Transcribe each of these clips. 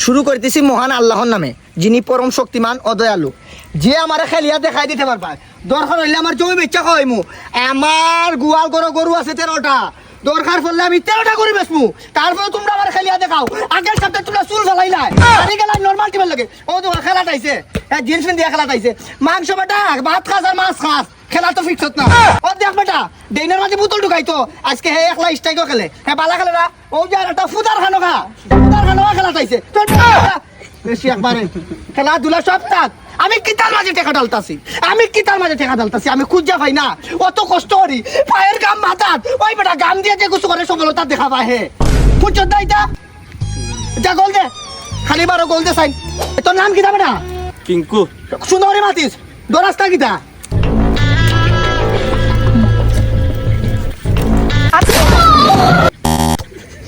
শুরু করতেছি মহান আল্লাহর নামে, যিনি পরম শক্তিমান ও দয়ালু, যে আমার খেলিয়া দেখাই দিতে পারবা। দরকার হইলে আমার জমি বেচা খাওয়াইমু। আমার গোয়াল গরু আছে 13টা, দরকার পড়লে আমি 13টা করে বেচমু। তারপরে তোমরা আমার খেলিয়া দেখাও। আগের সপ্তাহে তোমরা চুল ফেলাইলাই, আমি গেলাম নর্মাল টিমের লাগে। ও তো খেলা চাইছে, জিন্স প্যান্ট দিয়ে খেলা চাইছে। মাংস বেটা ভাত খাস আর মাছ খাস, খেলা তো ফিক্স হত না। ও দেখ বেটা ডেইনের মাঝে বোতল ঢুকাইতো, আজকে হে একলা স্ট্রাইকও খেলে। হ্যাঁ বালা খেলে না। ও যে একটা ফুদার খানো খেলা চাইছে। বেশি একবারে খেলাধুলা সব থাক, আমি কিতার মাঝে টেকা ডালতাছি, আমি খুঁজা পাই না। অত কষ্ট করি, পায়ের গাম মাথাত, ওই বেটা গাম দিয়ে যে কিছু করে সফলতা দেখা পায়। হে খুঁজত দাইতা যা গোল দে, খালি বারো গোল দে সাইন। তোর নাম কিতা বেটা? পিঙ্কু। সুন্দরী মাতিস, দরাস্তা কিতা?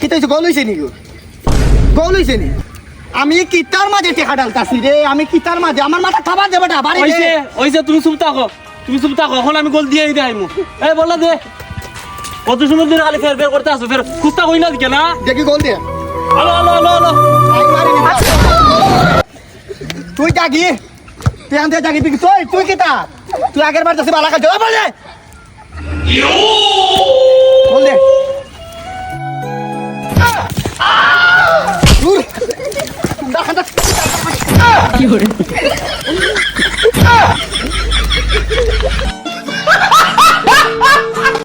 কিতা হইছে? গোল হইছে নি? গোল হইছে নি? আমি কিতার মাঝে টেকা ডালতাছি রে, আমি কিতার মাঝে। আমার মাথা খাবার দে বেটা, বাড়ি দে। ওইছে তুমি চুপ থাকো, এখন আমি গোল দিয়ে দিই আইমু। এই বললা দে, কত সময় ধরে খালি ফের করতে আসো, ফের খুঁজতা কই না দিকে না। দেখি গোল দে। হ্যালো। তুই জাগি, তুই আনতে জাগি, তুই কিতা? তুই আগের বার যাচ্ছি বালা কাজ বল দে, বল দে। কি করে